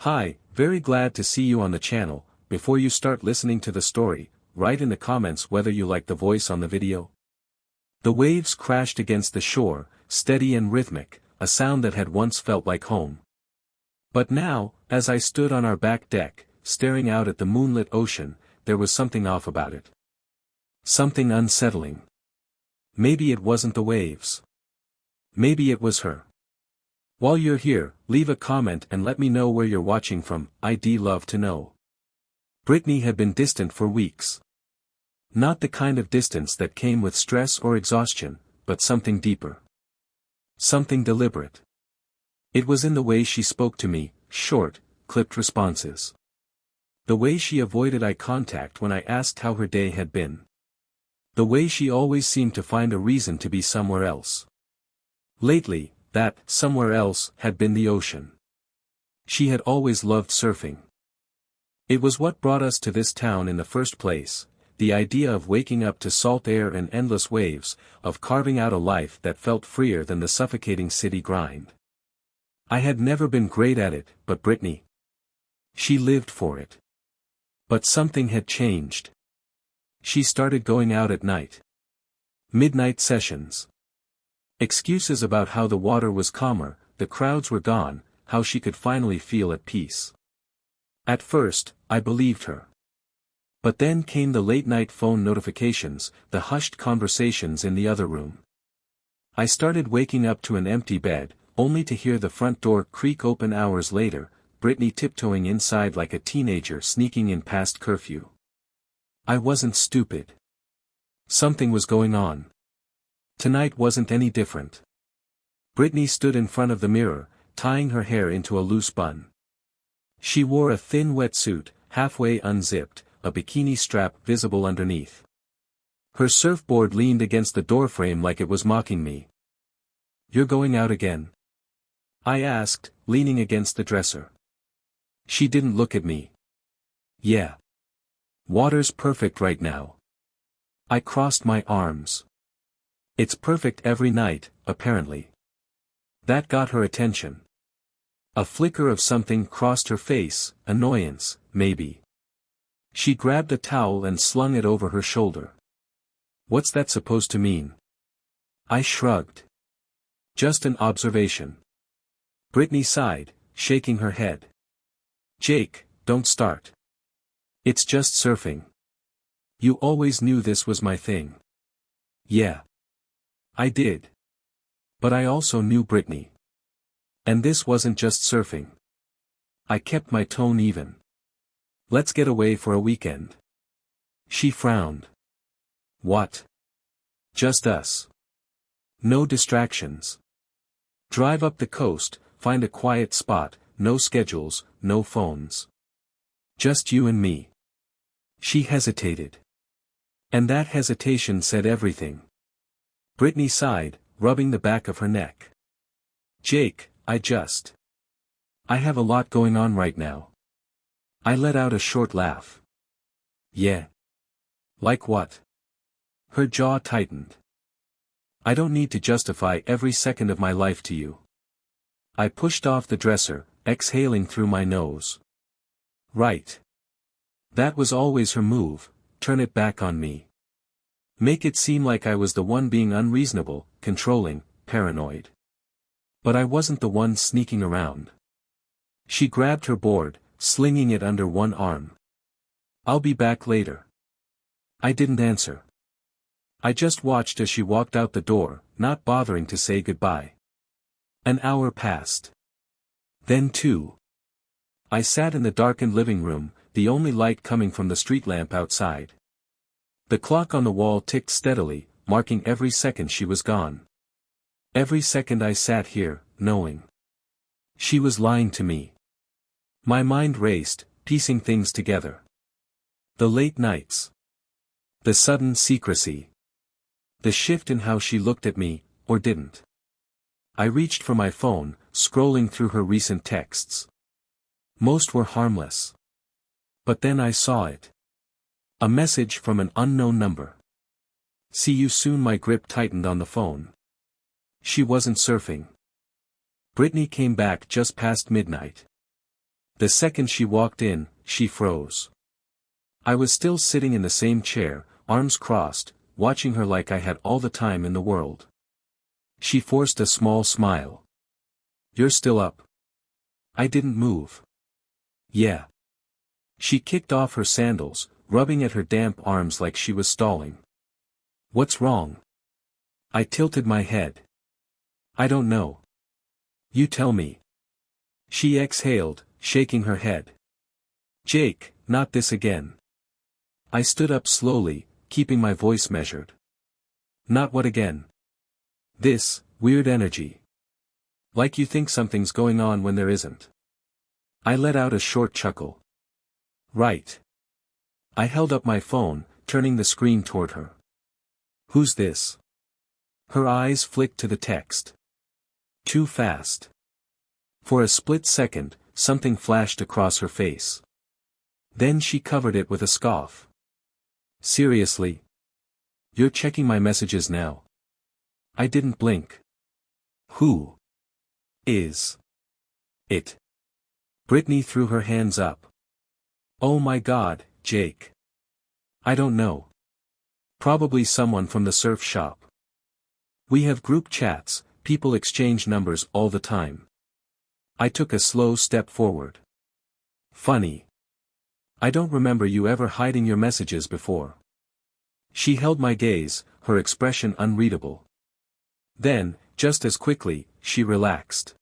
Hi, very glad to see you on the channel. Before you start listening to the story, write in the comments whether you like the voice on the video. The waves crashed against the shore, steady and rhythmic, a sound that had once felt like home. But now, as I stood on our back deck, staring out at the moonlit ocean, there was something off about it. Something unsettling. Maybe it wasn't the waves. Maybe it was her. While you're here, leave a comment and let me know where you're watching from. I'd love to know. Brittany had been distant for weeks. Not the kind of distance that came with stress or exhaustion, but something deeper. Something deliberate. It was in the way she spoke to me, short, clipped responses. The way she avoided eye contact when I asked how her day had been. The way she always seemed to find a reason to be somewhere else. Lately, that somewhere else had been the ocean. She had always loved surfing. It was what brought us to this town in the first place, the idea of waking up to salt air and endless waves, of carving out a life that felt freer than the suffocating city grind. I had never been great at it, but Brittany. She lived for it. But something had changed. She started going out at night. Midnight sessions. Excuses about how the water was calmer, the crowds were gone, how she could finally feel at peace. At first, I believed her. But then came the late-night phone notifications, the hushed conversations in the other room. I started waking up to an empty bed, only to hear the front door creak open hours later, Brittany tiptoeing inside like a teenager sneaking in past curfew. I wasn't stupid. Something was going on. Tonight wasn't any different. Brittany stood in front of the mirror, tying her hair into a loose bun. She wore a thin wetsuit, halfway unzipped, a bikini strap visible underneath. Her surfboard leaned against the doorframe like it was mocking me. "You're going out again?" I asked, leaning against the dresser. She didn't look at me. "Yeah. Water's perfect right now." I crossed my arms. "It's perfect every night, apparently." That got her attention. A flicker of something crossed her face, annoyance, maybe. She grabbed a towel and slung it over her shoulder. "What's that supposed to mean?" I shrugged. "Just an observation." Brittany sighed, shaking her head. "Jake, don't start. It's just surfing. You always knew this was my thing." "Yeah. I did. But I also knew Brittany. And this wasn't just surfing." I kept my tone even. "Let's get away for a weekend." She frowned. "What? Just us? No distractions? Drive up the coast, find a quiet spot, no schedules, no phones. Just you and me." She hesitated. And that hesitation said everything. Brittany sighed, rubbing the back of her neck. "Jake, I have a lot going on right now." I let out a short laugh. "Yeah. Like what?" Her jaw tightened. "I don't need to justify every second of my life to you." I pushed off the dresser, exhaling through my nose. Right. That was always her move, turn it back on me. Make it seem like I was the one being unreasonable, controlling, paranoid. But I wasn't the one sneaking around. She grabbed her board, slinging it under one arm. "I'll be back later." I didn't answer. I just watched as she walked out the door, not bothering to say goodbye. An hour passed. Then two. I sat in the darkened living room, the only light coming from the street lamp outside. The clock on the wall ticked steadily, marking every second she was gone. Every second I sat here, knowing she was lying to me. My mind raced, piecing things together. The late nights. The sudden secrecy. The shift in how she looked at me, or didn't. I reached for my phone, scrolling through her recent texts. Most were harmless. But then I saw it. A message from an unknown number. "See you soon." My grip tightened on the phone. She wasn't surfing. Brittany came back just past midnight. The second she walked in, she froze. I was still sitting in the same chair, arms crossed, watching her like I had all the time in the world. She forced a small smile. "You're still up?" I didn't move. "Yeah." She kicked off her sandals, rubbing at her damp arms like she was stalling. "What's wrong?" I tilted my head. "I don't know." "You tell me." She exhaled, shaking her head. "Jake, not this again." I stood up slowly, keeping my voice measured. "Not what again?" "This, weird energy. Like you think something's going on when there isn't." I let out a short chuckle. "Right." I held up my phone, turning the screen toward her. "Who's this?" Her eyes flicked to the text. "Too fast." For a split second, something flashed across her face. Then she covered it with a scoff. "Seriously? You're checking my messages now?" I didn't blink. "Who is it?" Brittany threw her hands up. "Oh my God, Jake. I don't know. Probably someone from the surf shop. We have group chats, people exchange numbers all the time." I took a slow step forward. "Funny. I don't remember you ever hiding your messages before." She held my gaze, her expression unreadable. Then, just as quickly, she relaxed.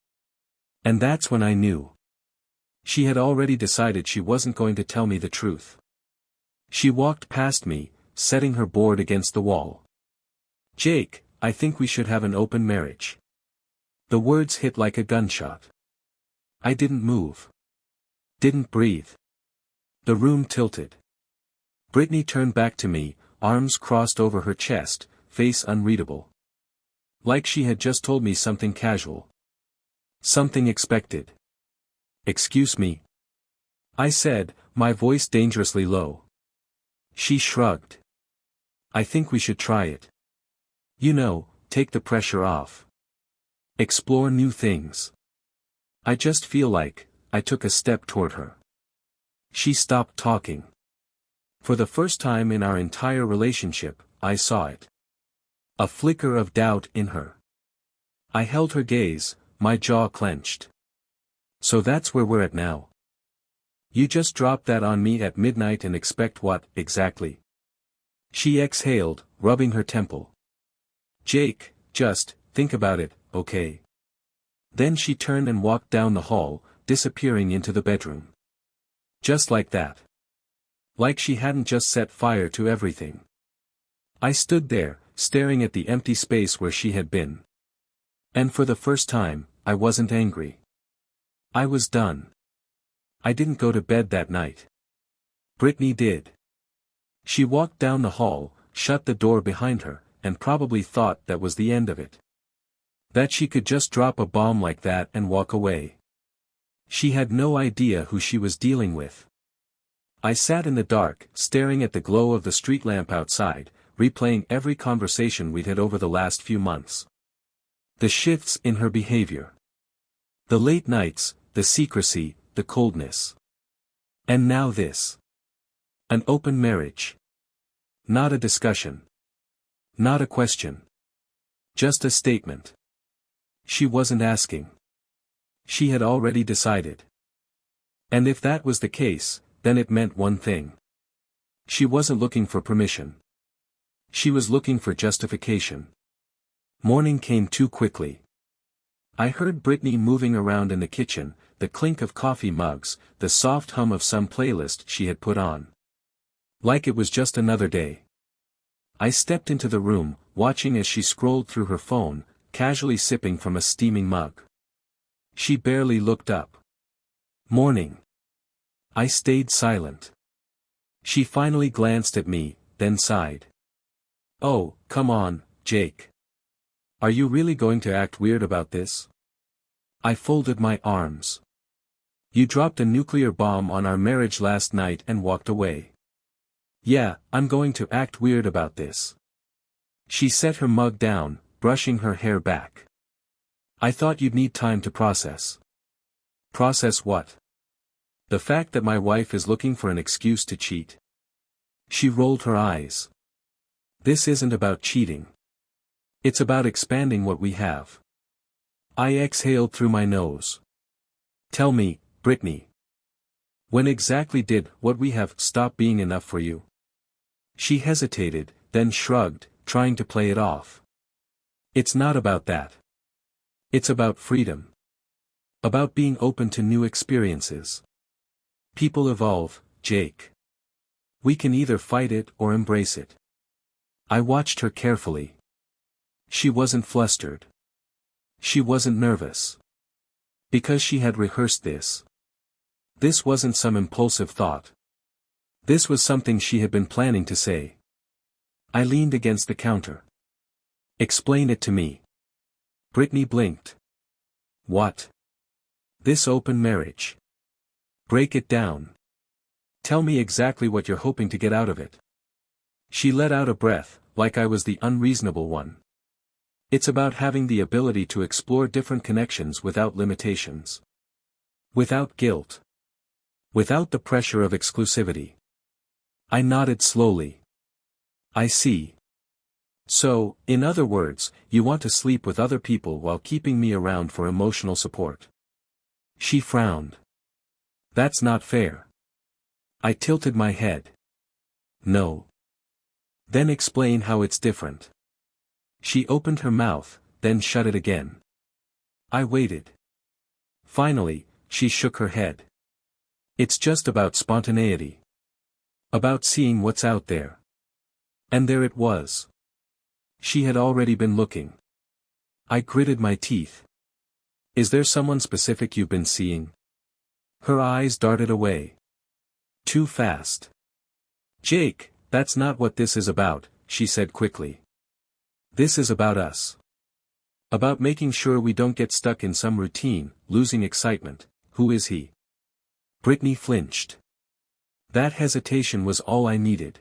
And that's when I knew. She had already decided she wasn't going to tell me the truth. She walked past me, setting her board against the wall. "Jake, I think we should have an open marriage." The words hit like a gunshot. I didn't move. Didn't breathe. The room tilted. Brittany turned back to me, arms crossed over her chest, face unreadable. Like she had just told me something casual. Something expected. "Excuse me?" I said, my voice dangerously low. She shrugged. "I think we should try it. You know, take the pressure off. Explore new things." I just feel like, I took a step toward her. She stopped talking. For the first time in our entire relationship, I saw it. A flicker of doubt in her. I held her gaze, my jaw clenched. "So that's where we're at now. You just dropped that on me at midnight and expect what, exactly?" She exhaled, rubbing her temple. "Jake, just, think about it, okay?" Then she turned and walked down the hall, disappearing into the bedroom. Just like that. Like she hadn't just set fire to everything. I stood there, staring at the empty space where she had been. And for the first time, I wasn't angry. I was done. I didn't go to bed that night. Brittany did. She walked down the hall, shut the door behind her, and probably thought that was the end of it. That she could just drop a bomb like that and walk away. She had no idea who she was dealing with. I sat in the dark, staring at the glow of the street lamp outside, replaying every conversation we'd had over the last few months. The shifts in her behavior. The late nights, the secrecy, the coldness. And now this. An open marriage. Not a discussion. Not a question. Just a statement. She wasn't asking. She had already decided. And if that was the case, then it meant one thing. She wasn't looking for permission. She was looking for justification. Morning came too quickly. I heard Brittany moving around in the kitchen, the clink of coffee mugs, the soft hum of some playlist she had put on. Like it was just another day. I stepped into the room, watching as she scrolled through her phone, casually sipping from a steaming mug. She barely looked up. "Morning." I stayed silent. She finally glanced at me, then sighed. "Oh, come on, Jake. Are you really going to act weird about this?" I folded my arms. "You dropped a nuclear bomb on our marriage last night and walked away. Yeah, I'm going to act weird about this." She set her mug down, brushing her hair back. "I thought you'd need time to process." "Process what?" The fact that my wife is looking for an excuse to cheat. She rolled her eyes. This isn't about cheating. It's about expanding what we have. I exhaled through my nose. Tell me, Brittany. When exactly did what we have stop being enough for you? She hesitated, then shrugged, trying to play it off. It's not about that. It's about freedom. About being open to new experiences. People evolve, Jake. We can either fight it or embrace it. I watched her carefully. She wasn't flustered. She wasn't nervous. Because she had rehearsed this. This wasn't some impulsive thought. This was something she had been planning to say. I leaned against the counter. Explain it to me. Brittany blinked. What? This open marriage. Break it down. Tell me exactly what you're hoping to get out of it. She let out a breath, like I was the unreasonable one. It's about having the ability to explore different connections without limitations. Without guilt. Without the pressure of exclusivity. I nodded slowly. I see. So, in other words, you want to sleep with other people while keeping me around for emotional support. She frowned. That's not fair. I tilted my head. No. Then explain how it's different. She opened her mouth, then shut it again. I waited. Finally, she shook her head. It's just about spontaneity. About seeing what's out there. And there it was. She had already been looking. I gritted my teeth. Is there someone specific you've been seeing? Her eyes darted away. Too fast. Jake, that's not what this is about, she said quickly. This is about us. About making sure we don't get stuck in some routine, losing excitement. Who is he? Brittany flinched. That hesitation was all I needed.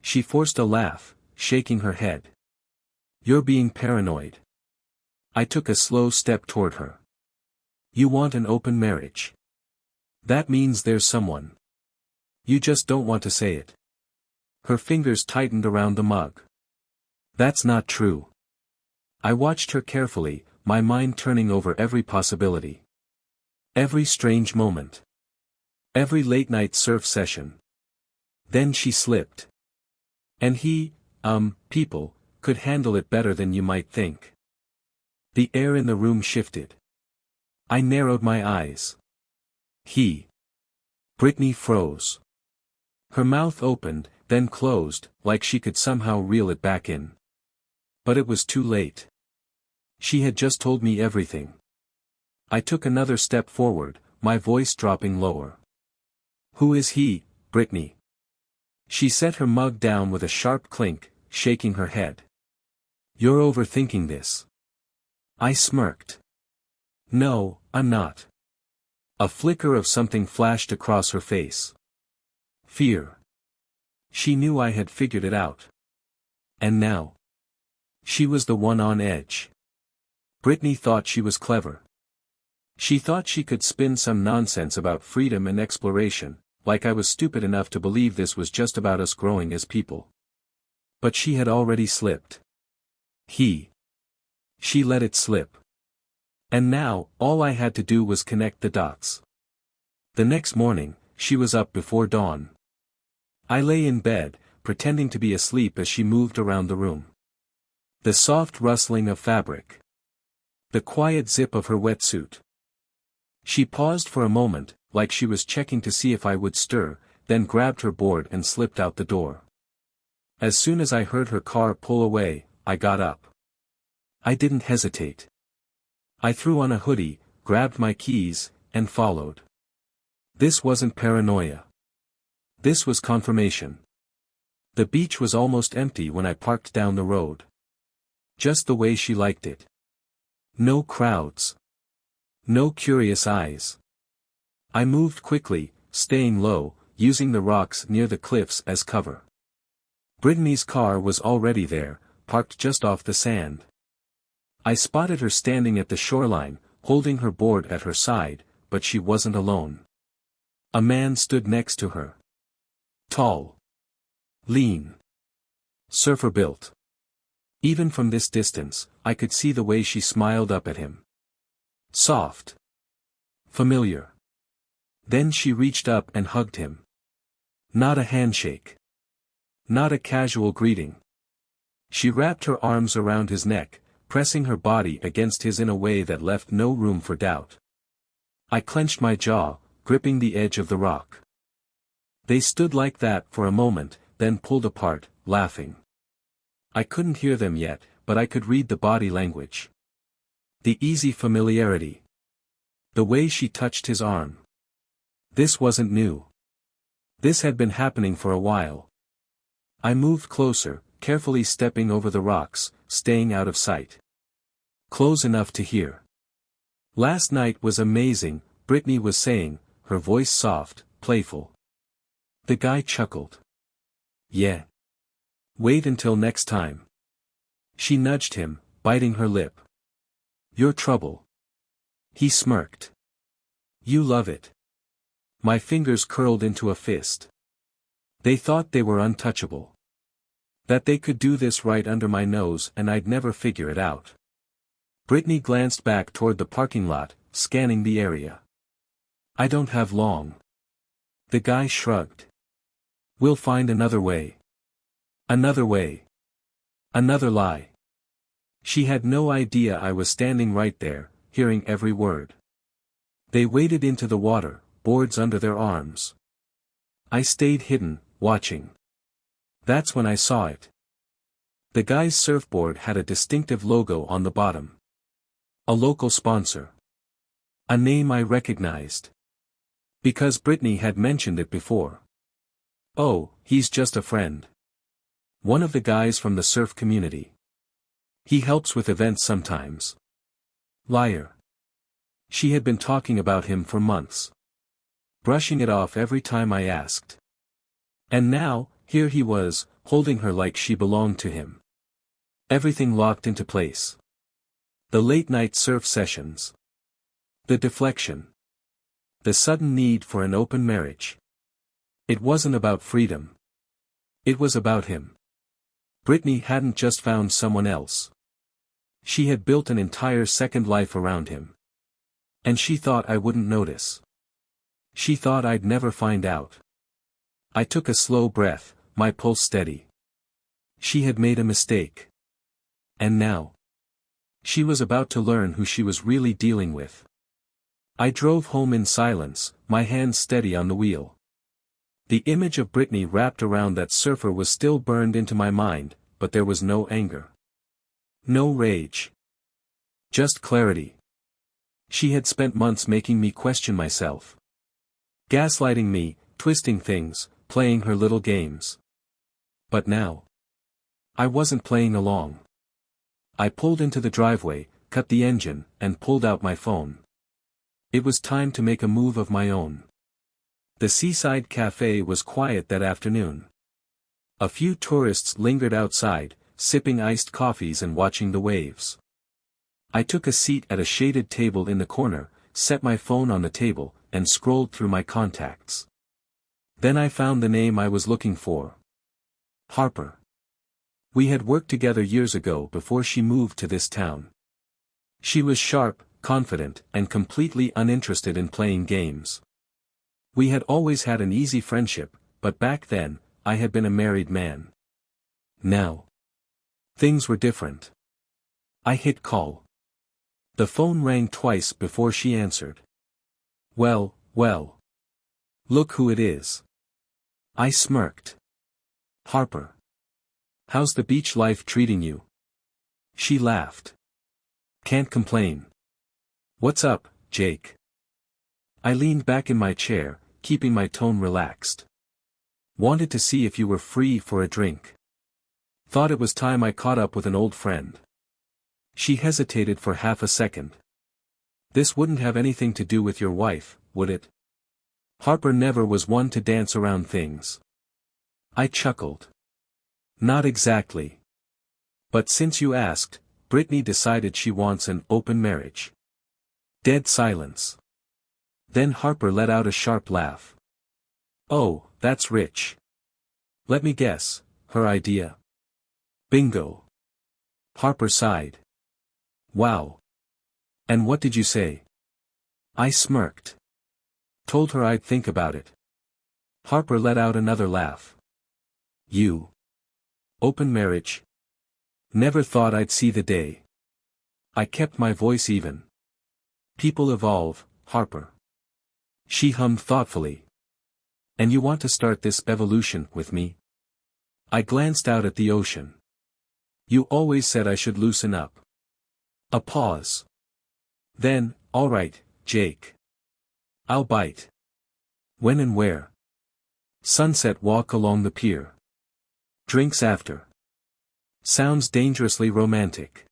She forced a laugh, shaking her head. You're being paranoid. I took a slow step toward her. You want an open marriage. That means there's someone. You just don't want to say it. Her fingers tightened around the mug. That's not true. I watched her carefully, my mind turning over every possibility. Every strange moment. Every late-night surf session. Then she slipped. And he, people, could handle it better than you might think. The air in the room shifted. I narrowed my eyes. He. Brittany froze. Her mouth opened, then closed, like she could somehow reel it back in. But it was too late. She had just told me everything. I took another step forward, my voice dropping lower. Who is he, Brittany? She set her mug down with a sharp clink, shaking her head. You're overthinking this. I smirked. No, I'm not. A flicker of something flashed across her face. Fear. She knew I had figured it out. And now? She was the one on edge. Brittany thought she was clever. She thought she could spin some nonsense about freedom and exploration, like I was stupid enough to believe this was just about us growing as people. But she had already slipped. He. She let it slip. And now, all I had to do was connect the dots. The next morning, she was up before dawn. I lay in bed, pretending to be asleep as she moved around the room. The soft rustling of fabric. The quiet zip of her wetsuit. She paused for a moment, like she was checking to see if I would stir, then grabbed her board and slipped out the door. As soon as I heard her car pull away, I got up. I didn't hesitate. I threw on a hoodie, grabbed my keys, and followed. This wasn't paranoia. This was confirmation. The beach was almost empty when I parked down the road. Just the way she liked it. No crowds. No curious eyes. I moved quickly, staying low, using the rocks near the cliffs as cover. Brittany's car was already there, parked just off the sand. I spotted her standing at the shoreline, holding her board at her side, but she wasn't alone. A man stood next to her. Tall. Lean. Surfer built. Even from this distance, I could see the way she smiled up at him. Soft. Familiar. Then she reached up and hugged him. Not a handshake. Not a casual greeting. She wrapped her arms around his neck, pressing her body against his in a way that left no room for doubt. I clenched my jaw, gripping the edge of the rock. They stood like that for a moment, then pulled apart, laughing. I couldn't hear them yet, but I could read the body language. The easy familiarity. The way she touched his arm. This wasn't new. This had been happening for a while. I moved closer, carefully stepping over the rocks, staying out of sight. Close enough to hear. Last night was amazing, Brittany was saying, her voice soft, playful. The guy chuckled. Yeah. Wait until next time. She nudged him, biting her lip. Your trouble. He smirked. You love it. My fingers curled into a fist. They thought they were untouchable. That they could do this right under my nose and I'd never figure it out. Brittany glanced back toward the parking lot, scanning the area. I don't have long. The guy shrugged. We'll find another way. Another way. Another lie. She had no idea I was standing right there, hearing every word. They waded into the water, boards under their arms. I stayed hidden, watching. That's when I saw it. The guy's surfboard had a distinctive logo on the bottom. A local sponsor. A name I recognized. Because Brittany had mentioned it before. Oh, he's just a friend. One of the guys from the surf community. He helps with events sometimes. Liar. She had been talking about him for months. Brushing it off every time I asked. And now, here he was, holding her like she belonged to him. Everything locked into place. The late-night surf sessions. The deflection. The sudden need for an open marriage. It wasn't about freedom. It was about him. Brittany hadn't just found someone else. She had built an entire second life around him. And she thought I wouldn't notice. She thought I'd never find out. I took a slow breath, my pulse steady. She had made a mistake. And now? She was about to learn who she was really dealing with. I drove home in silence, my hands steady on the wheel. The image of Brittany wrapped around that surfer was still burned into my mind, but there was no anger. No rage. Just clarity. She had spent months making me question myself. Gaslighting me, twisting things, playing her little games. But now. I wasn't playing along. I pulled into the driveway, cut the engine, and pulled out my phone. It was time to make a move of my own. The seaside cafe was quiet that afternoon. A few tourists lingered outside, sipping iced coffees and watching the waves. I took a seat at a shaded table in the corner, set my phone on the table, and scrolled through my contacts. Then I found the name I was looking for. Harper. We had worked together years ago before she moved to this town. She was sharp, confident, and completely uninterested in playing games. We had always had an easy friendship, but back then, I had been a married man. Now. Things were different. I hit call. The phone rang twice before she answered. Well, well. Look who it is. I smirked. Harper. How's the beach life treating you? She laughed. Can't complain. What's up, Jake? I leaned back in my chair, keeping my tone relaxed. Wanted to see if you were free for a drink. Thought it was time I caught up with an old friend. She hesitated for half a second. This wouldn't have anything to do with your wife, would it? Harper never was one to dance around things. I chuckled. Not exactly. But since you asked, Brittany decided she wants an open marriage. Dead silence. Then Harper let out a sharp laugh. Oh, that's rich. Let me guess, her idea. Bingo. Harper sighed. Wow. And what did you say? I smirked. Told her I'd think about it. Harper let out another laugh. You. Open marriage? Never thought I'd see the day. I kept my voice even. People evolve, Harper. She hummed thoughtfully. And you want to start this evolution with me? I glanced out at the ocean. You always said I should loosen up. A pause. Then, all right, Jake. I'll bite. When and where? Sunset walk along the pier. Drinks after. Sounds dangerously romantic.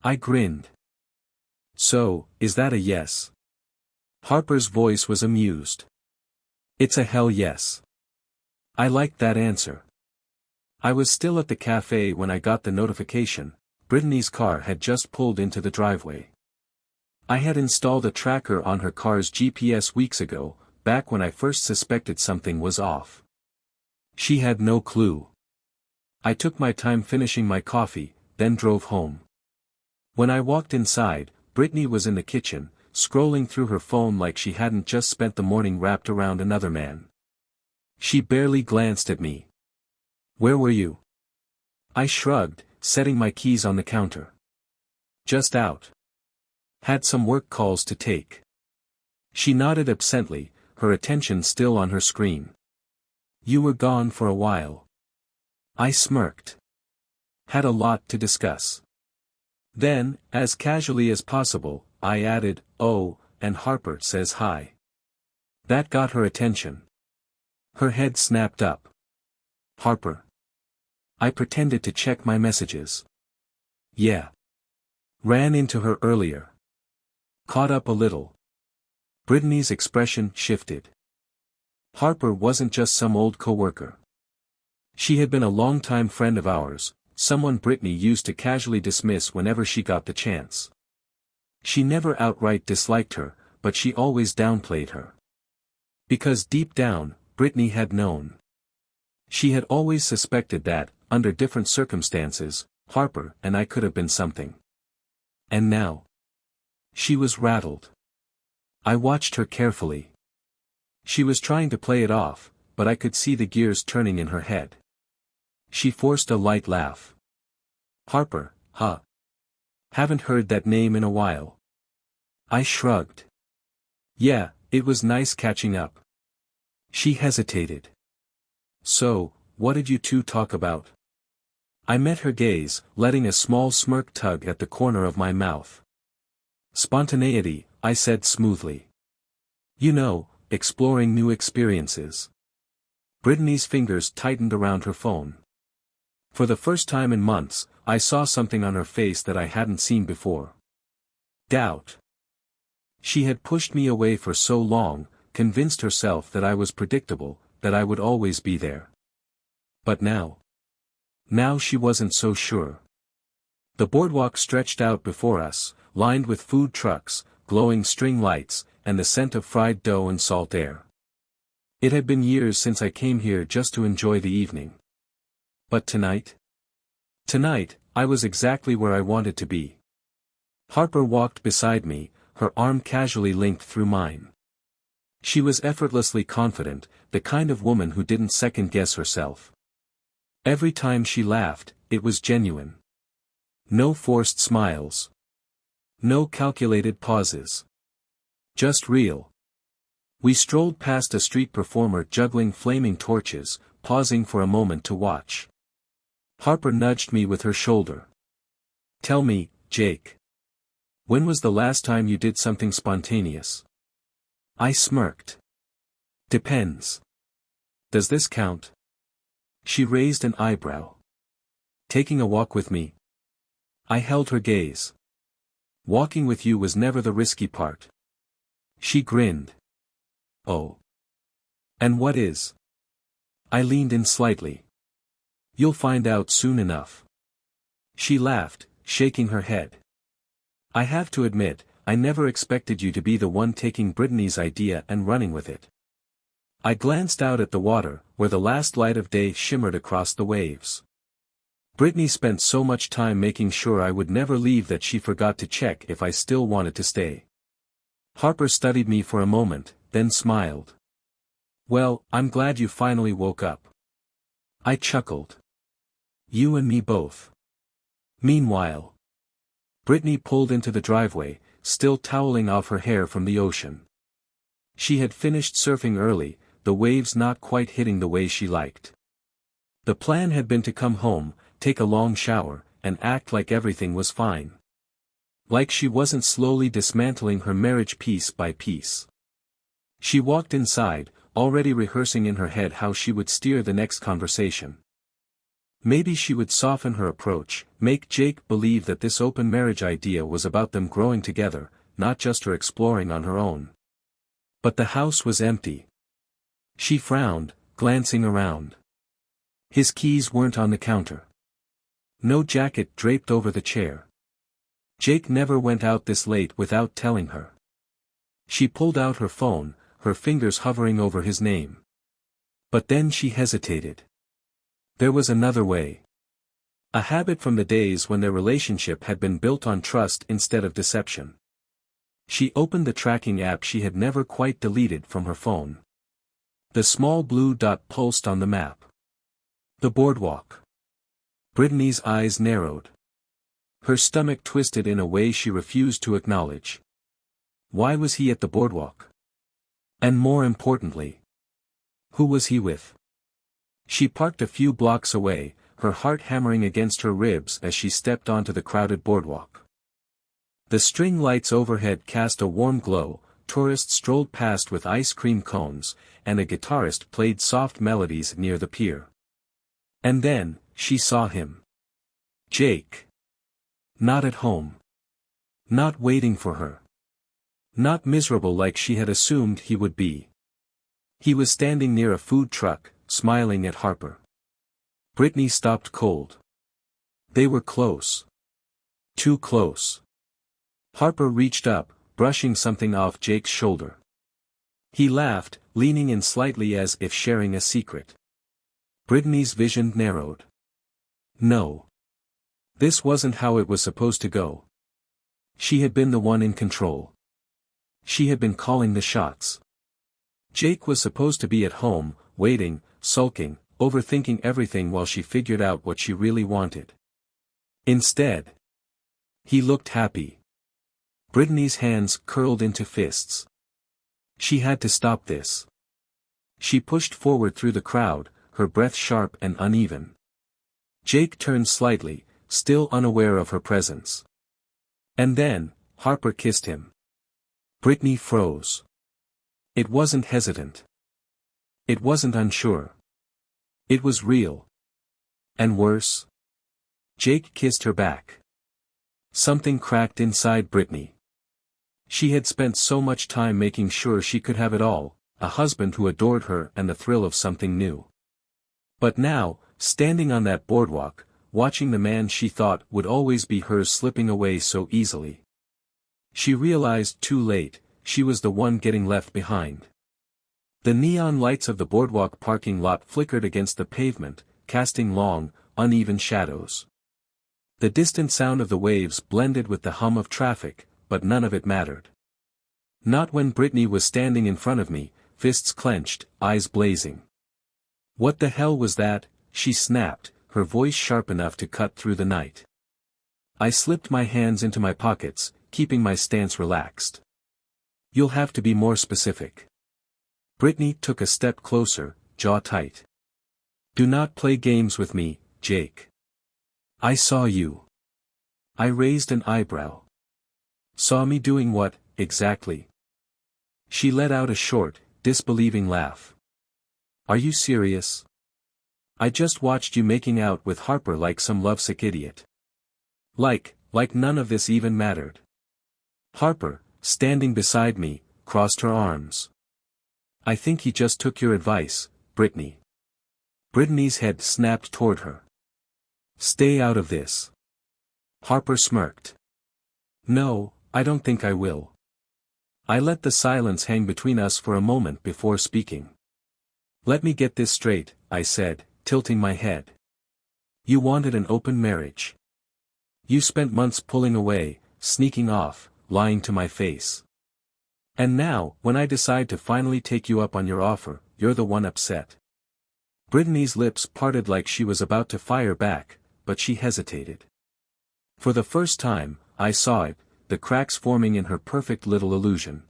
I grinned. So, is that a yes? Harper's voice was amused. It's a hell yes. I liked that answer. I was still at the cafe when I got the notification. Brittany's car had just pulled into the driveway. I had installed a tracker on her car's GPS weeks ago, back when I first suspected something was off. She had no clue. I took my time finishing my coffee, then drove home. When I walked inside, Brittany was in the kitchen, scrolling through her phone like she hadn't just spent the morning wrapped around another man. She barely glanced at me. Where were you? I shrugged, setting my keys on the counter. Just out. Had some work calls to take. She nodded absently, her attention still on her screen. You were gone for a while. I smirked. Had a lot to discuss. Then, as casually as possible, I added, oh, and Harper says hi. That got her attention. Her head snapped up. Harper. I pretended to check my messages. Yeah. Ran into her earlier. Caught up a little. Brittany's expression shifted. Harper wasn't just some old coworker. She had been a longtime friend of ours, someone Brittany used to casually dismiss whenever she got the chance. She never outright disliked her, but she always downplayed her. Because deep down, Brittany had known. She had always suspected that, under different circumstances, Harper and I could have been something. And now? She was rattled. I watched her carefully. She was trying to play it off, but I could see the gears turning in her head. She forced a light laugh. Harper, huh? Haven't heard that name in a while. I shrugged. Yeah, it was nice catching up. She hesitated. So, what did you two talk about? I met her gaze, letting a small smirk tug at the corner of my mouth. Spontaneity, I said smoothly. You know, exploring new experiences. Brittany's fingers tightened around her phone. For the first time in months, I saw something on her face that I hadn't seen before. Doubt. She had pushed me away for so long, convinced herself that I was predictable, that I would always be there. But now? Now she wasn't so sure. The boardwalk stretched out before us, lined with food trucks, glowing string lights, and the scent of fried dough and salt air. It had been years since I came here just to enjoy the evening. But tonight? Tonight, I was exactly where I wanted to be. Harper walked beside me, her arm casually linked through mine. She was effortlessly confident, the kind of woman who didn't second-guess herself. Every time she laughed, it was genuine. No forced smiles. No calculated pauses. Just real. We strolled past a street performer juggling flaming torches, pausing for a moment to watch. Harper nudged me with her shoulder. Tell me, Jake. When was the last time you did something spontaneous? I smirked. Depends. Does this count? She raised an eyebrow. Taking a walk with me? I held her gaze. Walking with you was never the risky part. She grinned. Oh. And what is? I leaned in slightly. You'll find out soon enough. She laughed, shaking her head. I have to admit, I never expected you to be the one taking Brittany's idea and running with it. I glanced out at the water, where the last light of day shimmered across the waves. Brittany spent so much time making sure I would never leave that she forgot to check if I still wanted to stay. Harper studied me for a moment, then smiled. "Well, I'm glad you finally woke up." I chuckled. "You and me both." Meanwhile, Brittany pulled into the driveway, still toweling off her hair from the ocean. She had finished surfing early, the waves not quite hitting the way she liked. The plan had been to come home, take a long shower, and act like everything was fine. Like she wasn't slowly dismantling her marriage piece by piece. She walked inside, already rehearsing in her head how she would steer the next conversation. Maybe she would soften her approach, make Jake believe that this open marriage idea was about them growing together, not just her exploring on her own. But the house was empty. She frowned, glancing around. His keys weren't on the counter. No jacket draped over the chair. Jake never went out this late without telling her. She pulled out her phone, her fingers hovering over his name. But then she hesitated. There was another way. A habit from the days when their relationship had been built on trust instead of deception. She opened the tracking app she had never quite deleted from her phone. The small blue dot pulsed on the map. The boardwalk. Brittany's eyes narrowed. Her stomach twisted in a way she refused to acknowledge. Why was he at the boardwalk? And more importantly, who was he with? She parked a few blocks away, her heart hammering against her ribs as she stepped onto the crowded boardwalk. The string lights overhead cast a warm glow, tourists strolled past with ice cream cones, and a guitarist played soft melodies near the pier. And then, she saw him. Jake. Not at home. Not waiting for her. Not miserable like she had assumed he would be. He was standing near a food truck, smiling at Harper. Brittany stopped cold. They were close. Too close. Harper reached up, brushing something off Jake's shoulder. He laughed, leaning in slightly as if sharing a secret. Brittany's vision narrowed. No. This wasn't how it was supposed to go. She had been the one in control. She had been calling the shots. Jake was supposed to be at home, waiting, sulking, overthinking everything while she figured out what she really wanted. Instead, he looked happy. Brittany's hands curled into fists. She had to stop this. She pushed forward through the crowd, her breath sharp and uneven. Jake turned slightly, still unaware of her presence. And then, Harper kissed him. Brittany froze. It wasn't hesitant. It wasn't unsure. It was real. And worse. Jake kissed her back. Something cracked inside Brittany. She had spent so much time making sure she could have it all, a husband who adored her and the thrill of something new. But now, standing on that boardwalk, watching the man she thought would always be hers slipping away so easily. She realized too late, she was the one getting left behind. The neon lights of the boardwalk parking lot flickered against the pavement, casting long, uneven shadows. The distant sound of the waves blended with the hum of traffic, but none of it mattered. Not when Brittany was standing in front of me, fists clenched, eyes blazing. What the hell was that? She snapped, her voice sharp enough to cut through the night. I slipped my hands into my pockets, keeping my stance relaxed. You'll have to be more specific. Brittany took a step closer, jaw tight. Do not play games with me, Jake. I saw you. I raised an eyebrow. Saw me doing what, exactly? She let out a short, disbelieving laugh. Are you serious? I just watched you making out with Harper like some lovesick idiot. Like none of this even mattered. Harper, standing beside me, crossed her arms. I think he just took your advice, Brittany. Brittany's head snapped toward her. Stay out of this. Harper smirked. No, I don't think I will. I let the silence hang between us for a moment before speaking. Let me get this straight, I said, tilting my head. You wanted an open marriage. You spent months pulling away, sneaking off, lying to my face. And now, when I decide to finally take you up on your offer, you're the one upset. Brittany's lips parted like she was about to fire back, but she hesitated. For the first time, I saw it, the cracks forming in her perfect little illusion.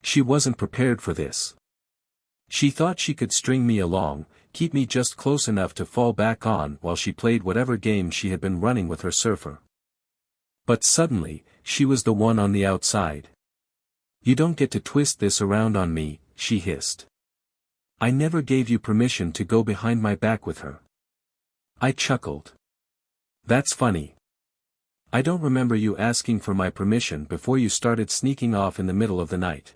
She wasn't prepared for this. She thought she could string me along, keep me just close enough to fall back on while she played whatever game she had been running with her surfer. But suddenly, she was the one on the outside. You don't get to twist this around on me, she hissed. I never gave you permission to go behind my back with her. I chuckled. That's funny. I don't remember you asking for my permission before you started sneaking off in the middle of the night.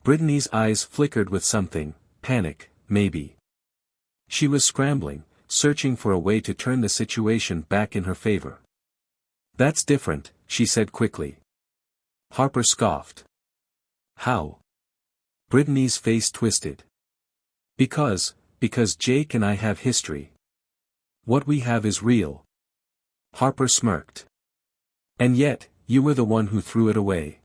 Brittany's eyes flickered with something, panic, maybe. She was scrambling, searching for a way to turn the situation back in her favor. That's different, she said quickly. Harper scoffed. How? Brittany's face twisted. Because Jake and I have history. What we have is real. Harper smirked. And yet, you were the one who threw it away.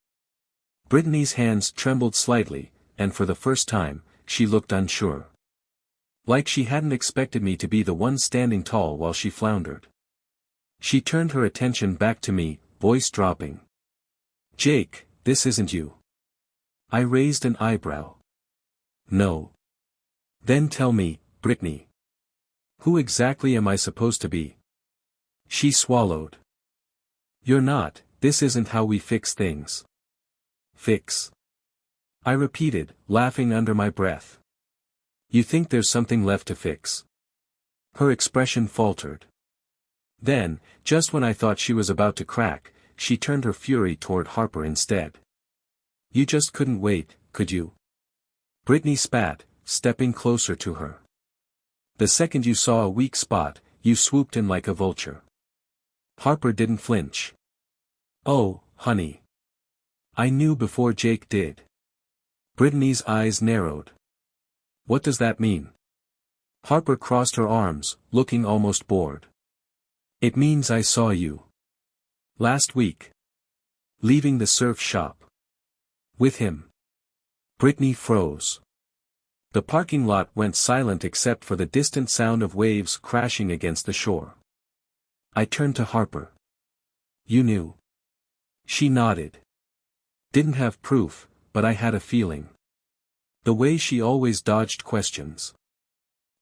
Brittany's hands trembled slightly, and for the first time, she looked unsure. Like she hadn't expected me to be the one standing tall while she floundered. She turned her attention back to me, voice dropping. Jake, this isn't you. I raised an eyebrow. No. Then tell me, Brittany. Who exactly am I supposed to be? She swallowed. You're not, this isn't how we fix things. Fix? I repeated, laughing under my breath. You think there's something left to fix? Her expression faltered. Then, just when I thought she was about to crack, she turned her fury toward Harper instead. You just couldn't wait, could you? Brittany spat, stepping closer to her. The second you saw a weak spot, you swooped in like a vulture. Harper didn't flinch. Oh, honey. I knew before Jake did. Brittany's eyes narrowed. What does that mean? Harper crossed her arms, looking almost bored. It means I saw you. Last week. Leaving the surf shop. With him. Brittany froze. The parking lot went silent except for the distant sound of waves crashing against the shore. I turned to Harper. You knew. She nodded. Didn't have proof, but I had a feeling. The way she always dodged questions.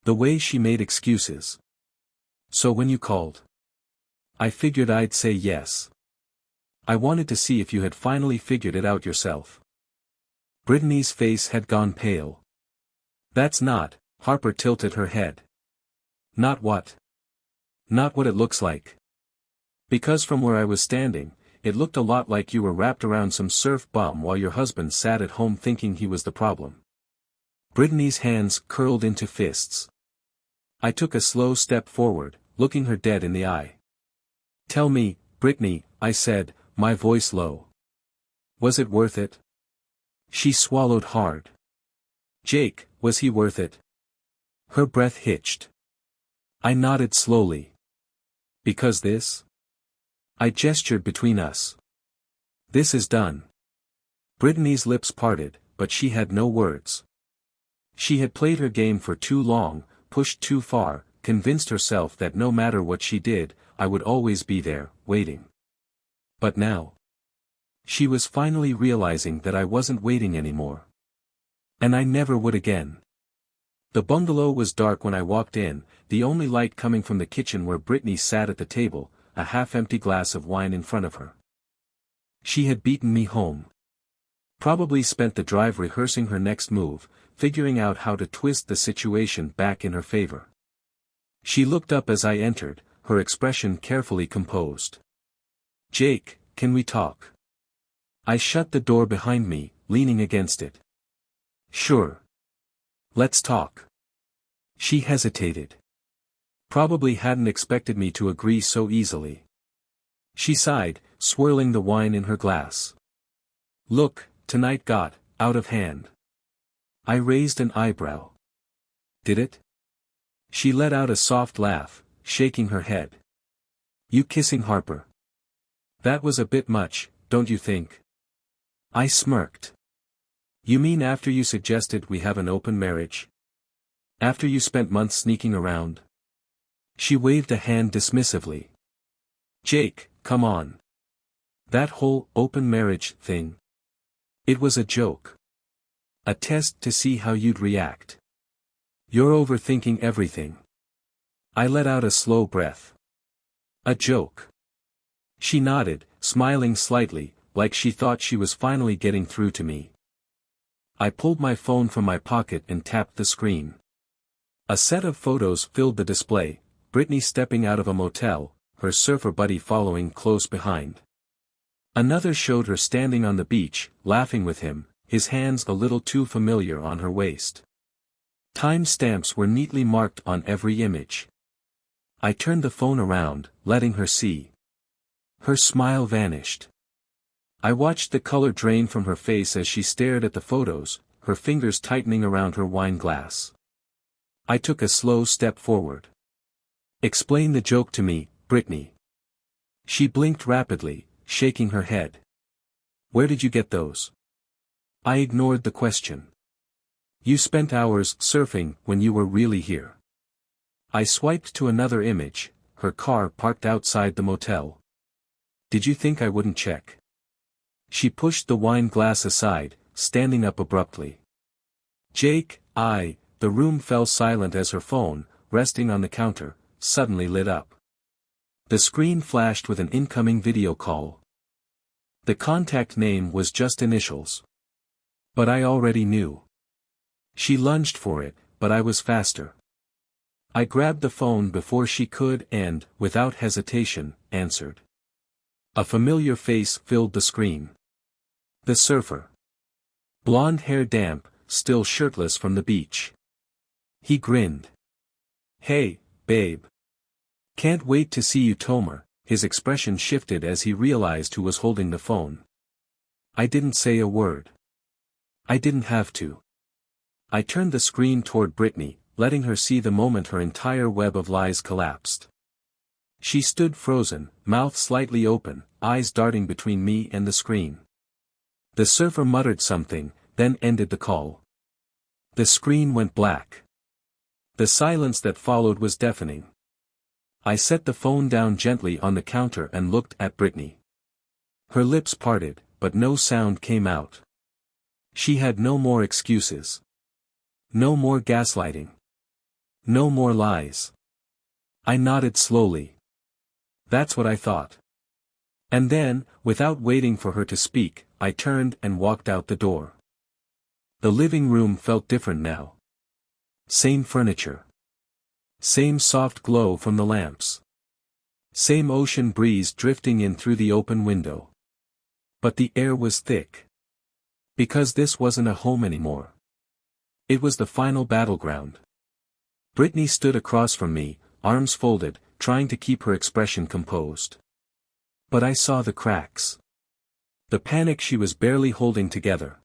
The way she made excuses. So when you called, I figured I'd say yes. I wanted to see if you had finally figured it out yourself. Brittany's face had gone pale. That's not, Harper tilted her head. Not what? Not what it looks like. Because from where I was standing, it looked a lot like you were wrapped around some surf bum while your husband sat at home thinking he was the problem. Brittany's hands curled into fists. I took a slow step forward, looking her dead in the eye. Tell me, Brittany, I said, my voice low. Was it worth it? She swallowed hard. Jake, was he worth it? Her breath hitched. I nodded slowly. Because this? I gestured between us. This is done. Brittany's lips parted, but she had no words. She had played her game for too long, pushed too far, convinced herself that no matter what she did, I would always be there, waiting. But now, she was finally realizing that I wasn't waiting anymore. And I never would again. The bungalow was dark when I walked in, the only light coming from the kitchen where Brittany sat at the table, a half-empty glass of wine in front of her. She had beaten me home. Probably spent the drive rehearsing her next move, figuring out how to twist the situation back in her favor. She looked up as I entered, her expression carefully composed. Jake, can we talk? I shut the door behind me, leaning against it. Sure. Let's talk. She hesitated. Probably hadn't expected me to agree so easily. She sighed, swirling the wine in her glass. Look, tonight got out of hand. I raised an eyebrow. did it? She let out a soft laugh, shaking her head. You kissing Harper? That was a bit much, don't you think? I smirked. You mean after you suggested we have an open marriage? After you spent months sneaking around? She waved a hand dismissively. Jake, come on. That whole open marriage thing. It was a joke. A test to see how you'd react. You're overthinking everything. I let out a slow breath. A joke. She nodded, smiling slightly, like she thought she was finally getting through to me. I pulled my phone from my pocket and tapped the screen. A set of photos filled the display, Brittany stepping out of a motel, her surfer buddy following close behind. Another showed her standing on the beach, laughing with him, his hands a little too familiar on her waist. Time stamps were neatly marked on every image. I turned the phone around, letting her see. Her smile vanished. I watched the color drain from her face as she stared at the photos, her fingers tightening around her wine glass. I took a slow step forward. Explain the joke to me, Brittany. She blinked rapidly, shaking her head. Where did you get those? I ignored the question. You spent hours surfing when you were really here. I swiped to another image, her car parked outside the motel. Did you think I wouldn't check? She pushed the wine glass aside, standing up abruptly. Jake, the room fell silent as her phone, resting on the counter, suddenly lit up. The screen flashed with an incoming video call. The contact name was just initials. But I already knew. She lunged for it, but I was faster. I grabbed the phone before she could and, without hesitation, answered. A familiar face filled the screen. The surfer. Blonde hair damp, still shirtless from the beach. He grinned. Hey, babe. Can't wait to see you, Tomer. His expression shifted as he realized who was holding the phone. I didn't say a word. I didn't have to. I turned the screen toward Brittany, letting her see the moment her entire web of lies collapsed. She stood frozen, mouth slightly open, eyes darting between me and the screen. The surfer muttered something, then ended the call. The screen went black. The silence that followed was deafening. I set the phone down gently on the counter and looked at Brittany. Her lips parted, but no sound came out. She had no more excuses. No more gaslighting. No more lies. I nodded slowly. That's what I thought. And then, without waiting for her to speak, I turned and walked out the door. The living room felt different now. Same furniture. Same soft glow from the lamps. Same ocean breeze drifting in through the open window. But the air was thick. Because this wasn't a home anymore. It was the final battleground. Brittany stood across from me, arms folded, trying to keep her expression composed. But I saw the cracks. The panic she was barely holding together.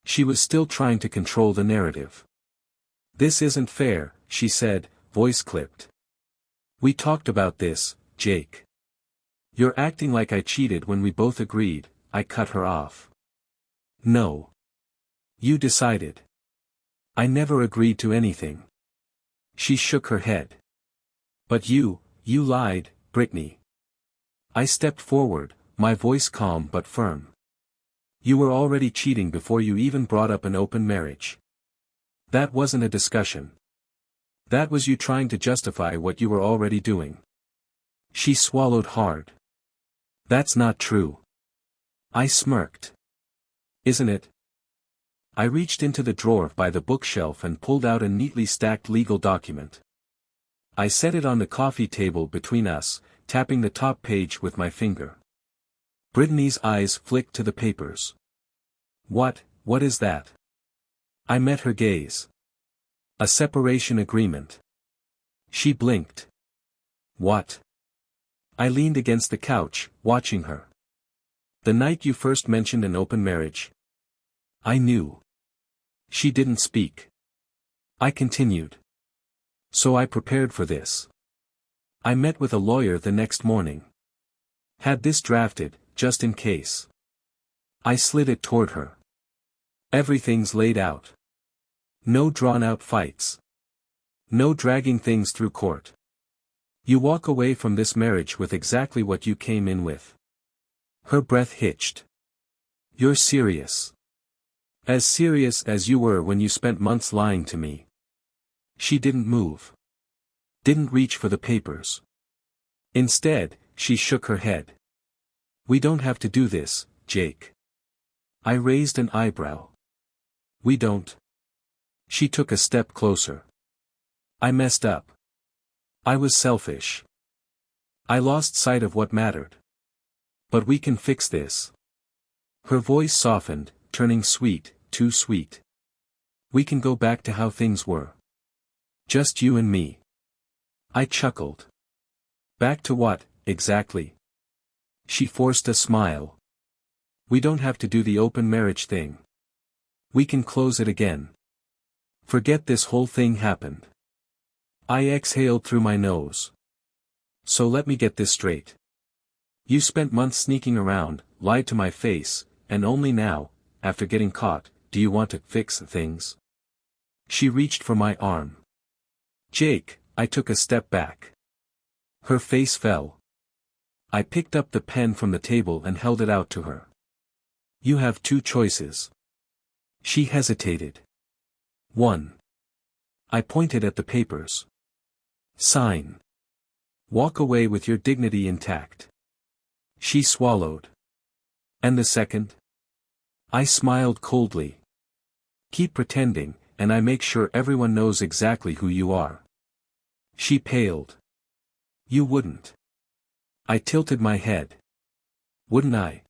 She was still trying to control the narrative. This isn't fair, she said, voice clipped. We talked about this, Jake. You're acting like I cheated when we both agreed. I cut her off. No. You decided. I never agreed to anything. She shook her head. But you lied, Brittany. I stepped forward, my voice calm but firm. You were already cheating before you even brought up an open marriage. That wasn't a discussion. That was you trying to justify what you were already doing. She swallowed hard. That's not true. I smirked. Isn't it? I reached into the drawer by the bookshelf and pulled out a neatly stacked legal document. I set it on the coffee table between us, tapping the top page with my finger. Brittany's eyes flicked to the papers. What is that? I met her gaze. A separation agreement. She blinked. What? I leaned against the couch, watching her. The night you first mentioned an open marriage. I knew. She didn't speak. I continued. So I prepared for this. I met with a lawyer the next morning. Had this drafted, just in case. I slid it toward her. Everything's laid out. No drawn-out fights. No dragging things through court. You walk away from this marriage with exactly what you came in with. Her breath hitched. You're serious. As serious as you were when you spent months lying to me. She didn't move. Didn't reach for the papers. Instead, she shook her head. We don't have to do this, Jake. I raised an eyebrow. We don't. She took a step closer. I messed up. I was selfish. I lost sight of what mattered. But we can fix this. Her voice softened, turning sweet, too sweet. We can go back to how things were. Just you and me. I chuckled. Back to what, exactly? She forced a smile. We don't have to do the open marriage thing. We can close it again. Forget this whole thing happened. I exhaled through my nose. So let me get this straight. You spent months sneaking around, lied to my face, and only now, after getting caught, do you want to fix things? She reached for my arm. Jake, I took a step back. Her face fell. I picked up the pen from the table and held it out to her. You have two choices. She hesitated. 1. I pointed at the papers. Sign. Walk away with your dignity intact. She swallowed. And the second? I smiled coldly. Keep pretending, and I make sure everyone knows exactly who you are. She paled. You wouldn't. I tilted my head. Wouldn't I?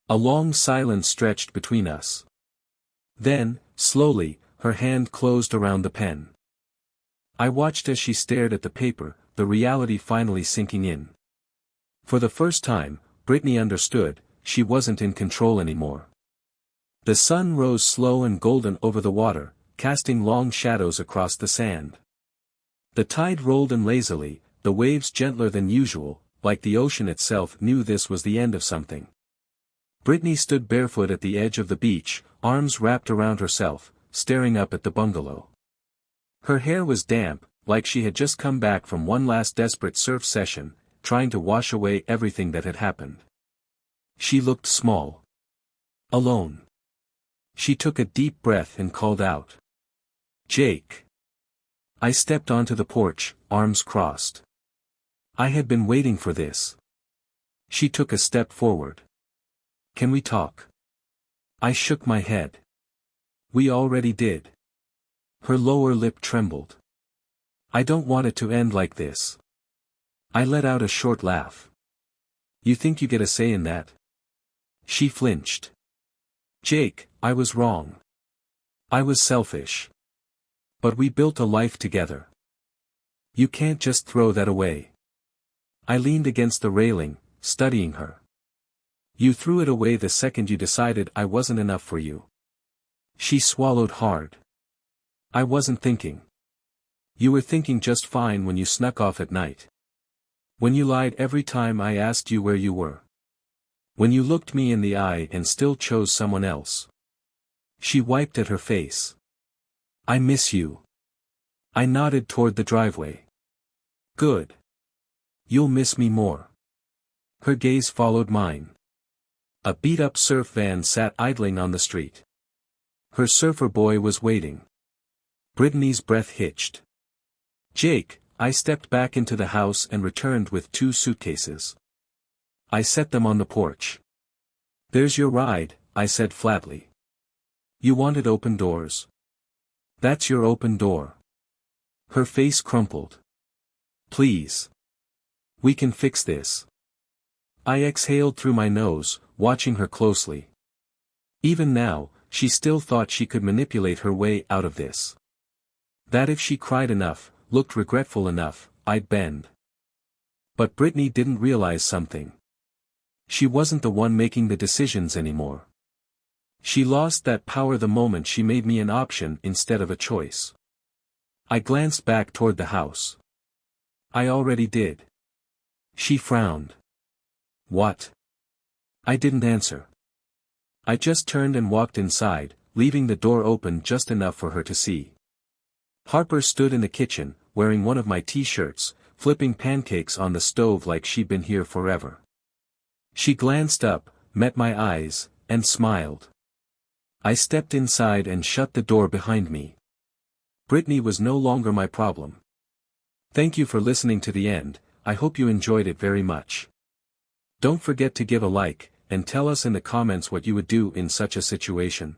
A long silence stretched between us. Then, slowly, her hand closed around the pen. I watched as she stared at the paper, the reality finally sinking in. For the first time, Brittany understood, she wasn't in control anymore. The sun rose slow and golden over the water, casting long shadows across the sand. The tide rolled in lazily, the waves gentler than usual, like the ocean itself knew this was the end of something. Brittany stood barefoot at the edge of the beach, arms wrapped around herself, staring up at the bungalow. Her hair was damp, like she had just come back from one last desperate surf session, trying to wash away everything that had happened. She looked small. Alone. She took a deep breath and called out. Jake. I stepped onto the porch, arms crossed. I had been waiting for this. She took a step forward. Can we talk? I shook my head. We already did. Her lower lip trembled. I don't want it to end like this. I let out a short laugh. You think you get a say in that? She flinched. Jake, I was wrong. I was selfish. But we built a life together. You can't just throw that away. I leaned against the railing, studying her. You threw it away the second you decided I wasn't enough for you. She swallowed hard. I wasn't thinking. You were thinking just fine when you snuck off at night. When you lied every time I asked you where you were. When you looked me in the eye and still chose someone else. She wiped at her face. I miss you. I nodded toward the driveway. Good. You'll miss me more. Her gaze followed mine. A beat-up surf van sat idling on the street. Her surfer boy was waiting. Brittany's breath hitched. Jake, I stepped back into the house and returned with 2 suitcases. I set them on the porch. There's your ride, I said flatly. You wanted open doors. That's your open door. Her face crumpled. Please. We can fix this. I exhaled through my nose, watching her closely. Even now, she still thought she could manipulate her way out of this. That if she cried enough, looked regretful enough, I'd bend. But Brittany didn't realize something. She wasn't the one making the decisions anymore. She lost that power the moment she made me an option instead of a choice. I glanced back toward the house. I already did. She frowned. What? I didn't answer. I just turned and walked inside, leaving the door open just enough for her to see. Harper stood in the kitchen, wearing one of my t-shirts, flipping pancakes on the stove like she'd been here forever. She glanced up, met my eyes, and smiled. I stepped inside and shut the door behind me. Brittany was no longer my problem. Thank you for listening to the end. I hope you enjoyed it very much. Don't forget to give a like, and tell us in the comments what you would do in such a situation.